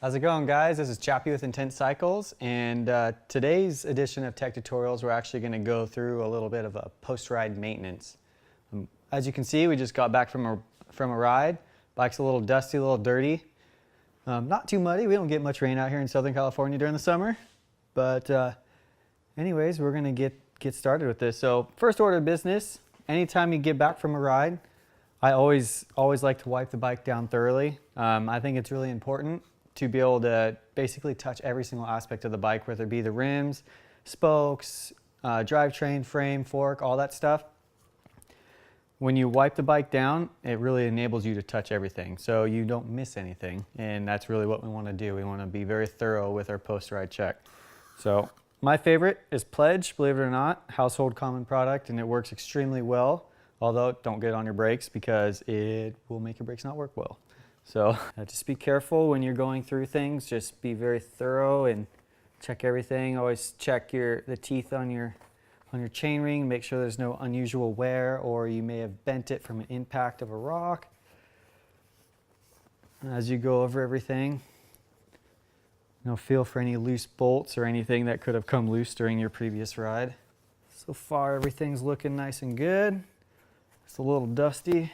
How's it going, guys? This is Chappie with Intent Cycles, and today's edition of Tech Tutorials, we're actually going to go through a little bit of a post-ride maintenance. As you can see, we just got back from a ride. Bike's a little dusty, a little dirty. Not too muddy. We don't get much rain out here in Southern California during the summer. But anyways, we're going to get started with this. So first order of business, anytime you get back from a ride, I always like to wipe the bike down thoroughly. I think it's really important to be able to basically touch every single aspect of the bike, whether it be the rims, spokes, drivetrain, frame, fork, all that stuff. When you wipe the bike down, it really enables you to touch everything, so you don't miss anything, and that's really what we want to do. We want to be very thorough with our post-ride check. So my favorite is Pledge, believe it or not, household common product, and it works extremely well, although don't get on your brakes because it will make your brakes not work well. So just be careful when you're going through things. Just be very thorough and check everything. Always check the teeth on your chain ring. Make sure there's no unusual wear, or you may have bent it from an impact of a rock. As you go over everything, feel for any loose bolts or anything that could have come loose during your previous ride. So far, everything's looking nice and good. It's a little dusty.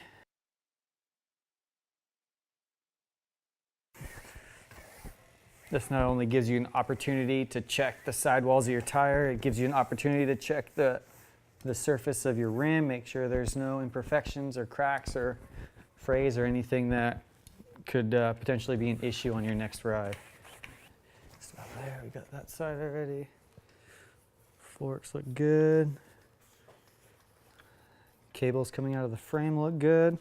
This not only gives you an opportunity to check the sidewalls of your tire, it gives you an opportunity to check the surface of your rim, make sure there's no imperfections or cracks or frays or anything that could potentially be an issue on your next ride. Stop there, we got that side already. Forks look good. Cables coming out of the frame look good.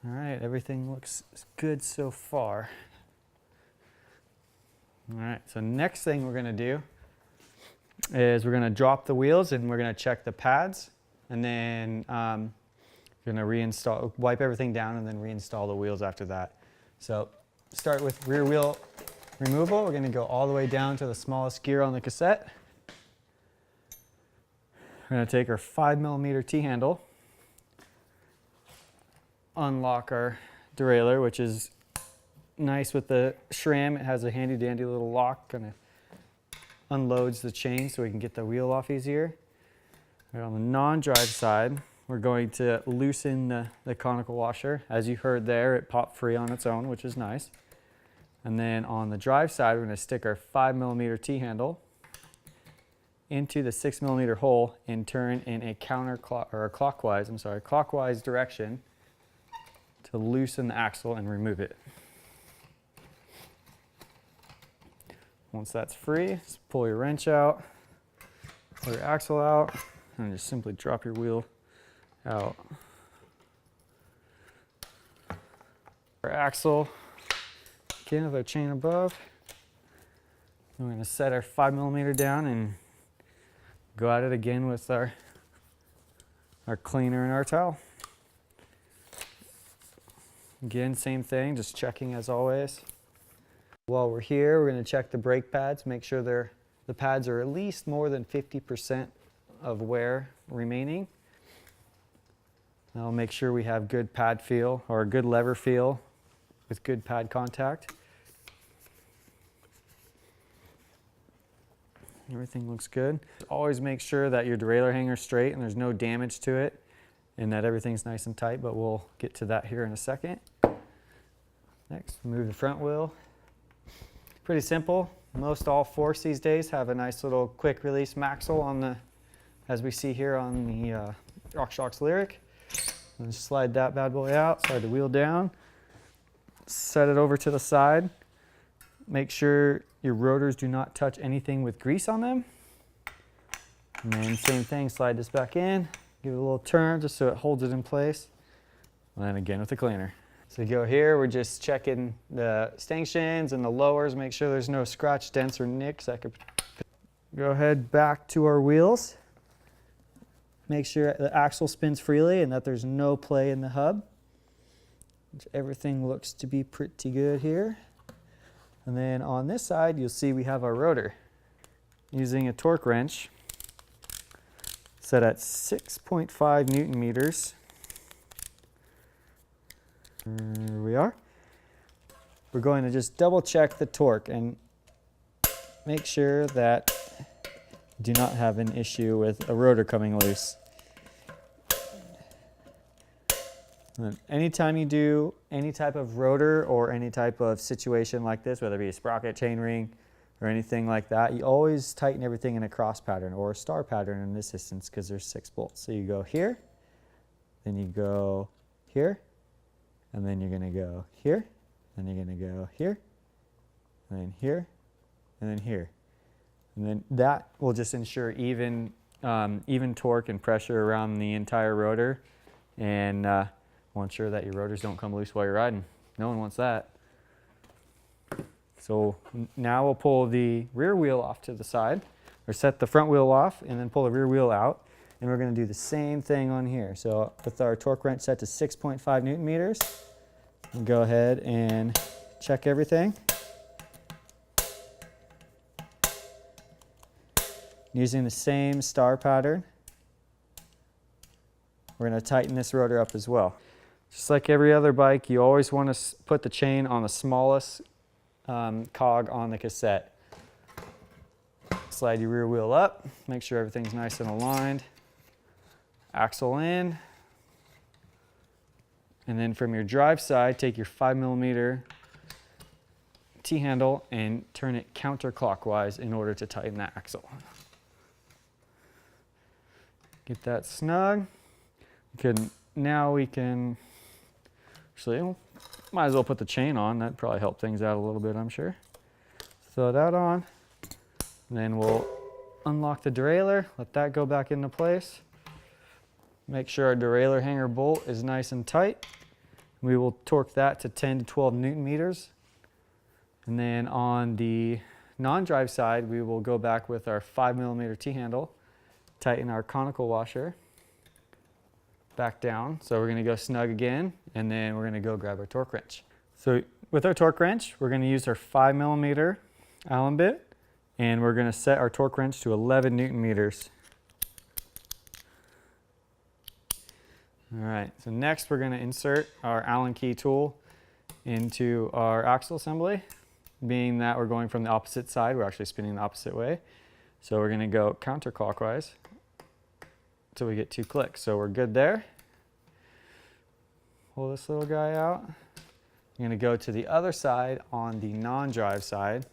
All right, everything looks good so far. All right, so next thing we're gonna do is we're gonna drop the wheels and we're gonna check the pads, and then we're gonna reinstall, wipe everything down and then reinstall the wheels after that. So start with rear wheel removal. We're gonna go all the way down to the smallest gear on the cassette. We're gonna take our 5mm T-handle, unlock our derailleur, which is nice with the SRAM. It has a handy dandy little lock, kind of unloads the chain so we can get the wheel off easier. Right, on the non-drive side, we're going to loosen the conical washer. As you heard there, it popped free on its own, which is nice. And then on the drive side, we're going to stick our 5mm T-handle into the 6mm hole and turn in a clockwise direction to loosen the axle and remove it. Once that's free, just pull your wrench out, pull your axle out, and just simply drop your wheel out. Our axle, again with our chain above. We're going to set our 5mm down and go at it again with our cleaner and our towel. Again, same thing, just checking as always. While we're here, we're going to check the brake pads, make sure the pads are at least more than 50% of wear remaining. That'll make sure we have good pad feel, or a good lever feel with good pad contact. Everything looks good. Always make sure that your derailleur hanger is straight and there's no damage to it, and that everything's nice and tight, but we'll get to that here in a second. Next, move the front wheel. Pretty simple. Most all forks these days have a nice little quick release maxle on the, as we see here on the RockShox Lyric. And slide that bad boy out, slide the wheel down, set it over to the side. Make sure your rotors do not touch anything with grease on them. And then same thing, slide this back in, give it a little turn just so it holds it in place. And then again with the cleaner. So go here, we're just checking the stanchions and the lowers, make sure there's no scratch, dents, or nicks that could. Go ahead back to our wheels. Make sure the axle spins freely and that there's no play in the hub. Everything looks to be pretty good here. And then on this side, you'll see we have our rotor. Using a torque wrench set at 6.5 Newton meters. Here we are. we're going to just double check the torque and make sure that you do not have an issue with a rotor coming loose. And anytime you do any type of rotor or any type of situation like this, whether it be a sprocket, chainring, or anything like that, you always tighten everything in a cross pattern or a star pattern in this instance because there's 6 bolts. So you go here, then you go here, and then you're going to go here, and you're going to go here, and then here, and then here. And then that will just ensure even torque and pressure around the entire rotor, and will ensure that your rotors don't come loose while you're riding. No one wants that. So now we'll pull the rear wheel off to the side, or set the front wheel off and then pull the rear wheel out. And we're going to do the same thing on here. So with our torque wrench set to 6.5 Newton meters, we'll go ahead and check everything. Using the same star pattern, we're going to tighten this rotor up as well. Just like every other bike, you always want to put the chain on the smallest cog on the cassette. Slide your rear wheel up, make sure everything's nice and aligned. Axle in. And then from your drive side, take your 5mm T-handle and turn it counterclockwise in order to tighten that axle. Get that snug. Now we can, actually, might as well put the chain on. That'd probably help things out a little bit, I'm sure. Throw that on. And then we'll unlock the derailleur, let that go back into place. Make sure our derailleur hanger bolt is nice and tight. We will torque that to 10 to 12 Newton meters. And then on the non-drive side, we will go back with our 5mm T-handle, tighten our conical washer back down. So we're going to go snug again, and then we're going to go grab our torque wrench. So with our torque wrench, we're going to use our 5mm Allen bit, and we're going to set our torque wrench to 11 Newton meters. All right, so next we're going to insert our Allen key tool into our axle assembly. Being that we're going from the opposite side, we're actually spinning the opposite way. So we're going to go counterclockwise until we get 2 clicks. So we're good there. Pull this little guy out. I'm going to go to the other side on the non-drive side,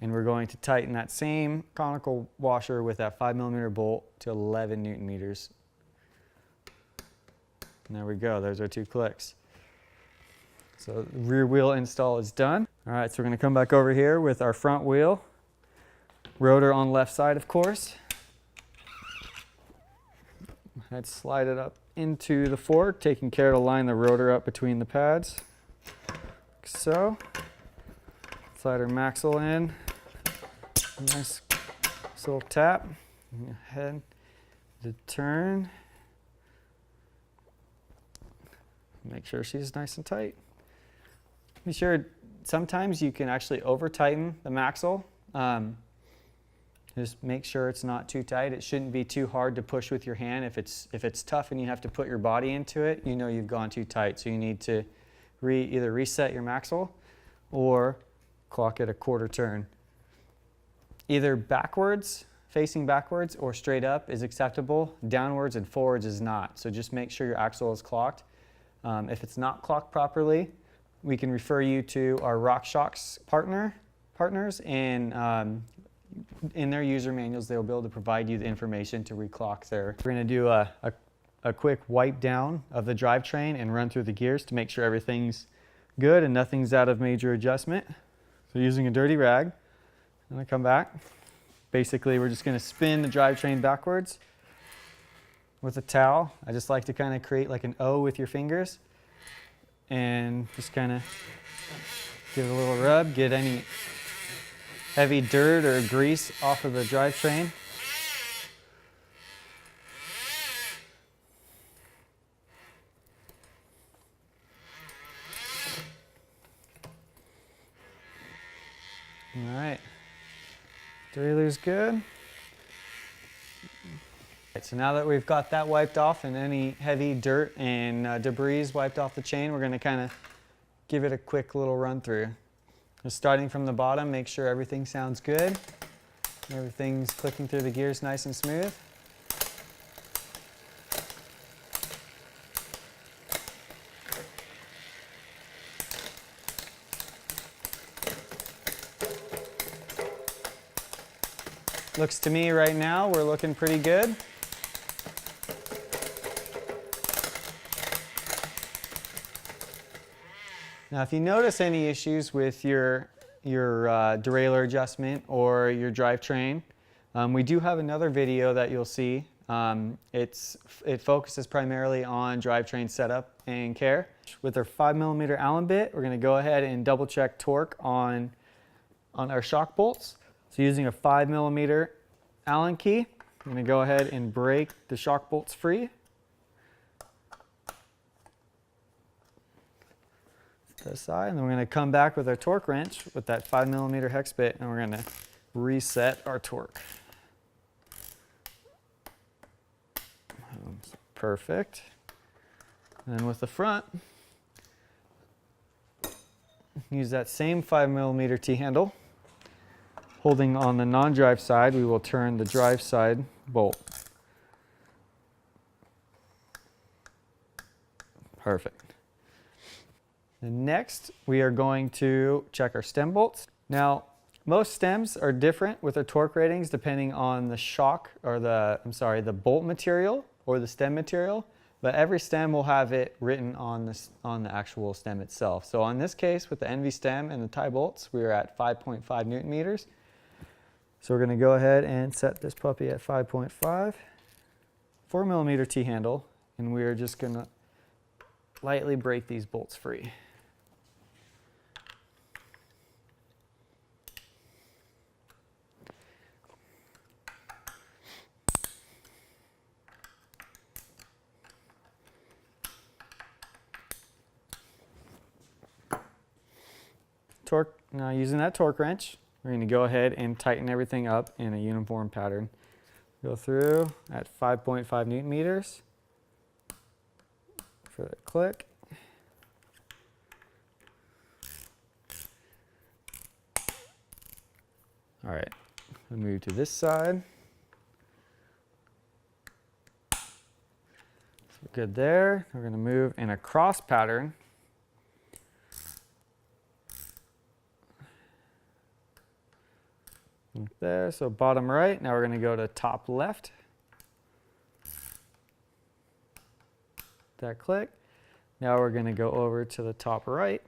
and we're going to tighten that same conical washer with that 5mm bolt to 11 Newton meters. And there we go, there's our 2 clicks. So the rear wheel install is done. All right, so we're going to come back over here with our front wheel. Rotor on left side, of course. Let's slide it up into the fork, taking care to line the rotor up between the pads. Like so. Slide our maxle in. Nice little tap. Head to turn. Make sure she's nice and tight. Be sure, sometimes you can actually over tighten the maxle. Just make sure it's not too tight. It shouldn't be too hard to push with your hand. If it's tough and you have to put your body into it, you know you've gone too tight. So you need to either reset your maxle or clock it a quarter turn. Either backwards, facing backwards, or straight up is acceptable. Downwards and forwards is not. So just make sure your axle is clocked. If it's not clocked properly, we can refer you to our RockShox partners, and in their user manuals, they'll be able to provide you the information to reclock there. We're going to do a quick wipe down of the drivetrain and run through the gears to make sure everything's good and nothing's out of major adjustment. So using a dirty rag, I'm going to come back. Basically, we're just going to spin the drivetrain backwards with a towel. I just like to kind of create like an O with your fingers and just kind of give it a little rub, get any heavy dirt or grease off of the drivetrain. All right, derailleur's good. So now that we've got that wiped off and any heavy dirt and debris wiped off the chain, we're going to kind of give it a quick little run through. Just starting from the bottom, make sure everything sounds good. Everything's clicking through the gears nice and smooth. Looks to me right now, we're looking pretty good. Now, if you notice any issues with your derailleur adjustment or your drivetrain, we do have another video that you'll see. It focuses primarily on drivetrain setup and care. With our 5mm Allen bit, we're going to go ahead and double check torque on our shock bolts. So using a 5mm Allen key, I'm going to go ahead and break the shock bolts free. This side, and then we're going to come back with our torque wrench with that 5mm hex bit, and we're going to reset our torque. Perfect. And then with the front, use that same 5mm T-handle. Holding on the non-drive side, we will turn the drive side bolt. Perfect. And next, we are going to check our stem bolts. Now, most stems are different with their torque ratings depending on the shock, or the bolt material or the stem material, but every stem will have it written on the actual stem itself. So on this case, with the NV stem and the tie bolts, we are at 5.5 Newton meters. So we're going to go ahead and set this puppy at 5.5, 4mm T-handle, and we are just going to lightly break these bolts free. Now using that torque wrench, we're going to go ahead and tighten everything up in a uniform pattern. Go through at 5.5 Newton meters for the click. All right, we'll move to this side. So good there. We're going to move in a cross pattern. There, so bottom right. Now we're going to go to top left. That click. Now we're going to go over to the top right.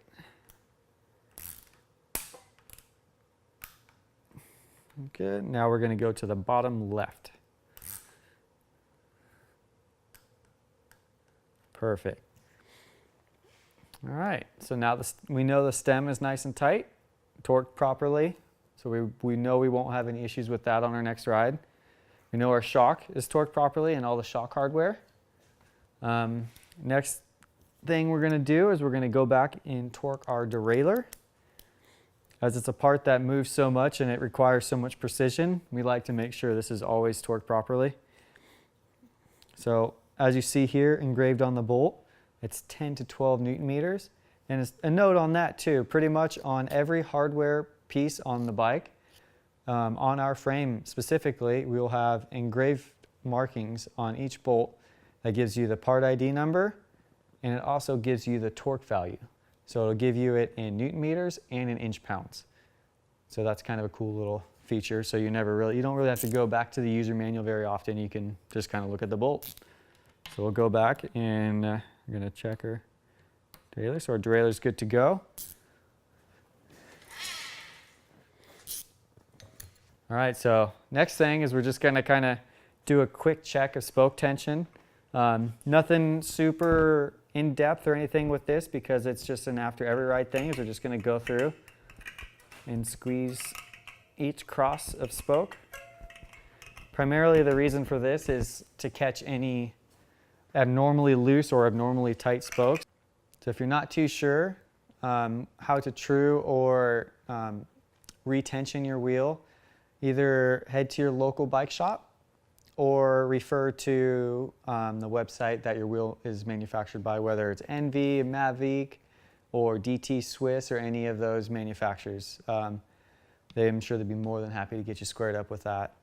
Good. Now we're going to go to the bottom left. Perfect. All right, so now we know the stem is nice and tight, torqued properly. So we know we won't have any issues with that on our next ride. We know our shock is torqued properly and all the shock hardware. Next thing we're going to do is we're going to go back and torque our derailleur. As it's a part that moves so much and it requires so much precision, we like to make sure this is always torqued properly. So as you see here engraved on the bolt, it's 10 to 12 Newton meters. And a note on that too, pretty much on every hardware piece on the bike, on our frame specifically, we will have engraved markings on each bolt that gives you the part ID number, and it also gives you the torque value. So it'll give you it in Newton meters and in inch pounds. So that's kind of a cool little feature. So you don't really have to go back to the user manual very often. You can just kind of look at the bolt. So we'll go back and we're going to check our derailleur. So our derailleur is good to go. All right, so next thing is we're just going to kind of do a quick check of spoke tension. Nothing super in-depth or anything with this because it's just an after every ride thing. We're just going to go through and squeeze each cross of spoke. Primarily the reason for this is to catch any abnormally loose or abnormally tight spokes. So if you're not too sure how to true or retension your wheel, either head to your local bike shop or refer to the website that your wheel is manufactured by, whether it's NV, Mavic, or DT Swiss or any of those manufacturers. I'm sure they'd be more than happy to get you squared up with that.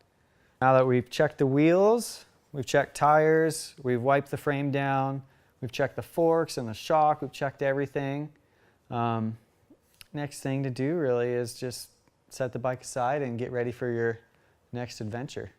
Now that we've checked the wheels, we've checked tires, we've wiped the frame down, we've checked the forks and the shock, we've checked everything. Next thing to do really is just set the bike aside and get ready for your next adventure.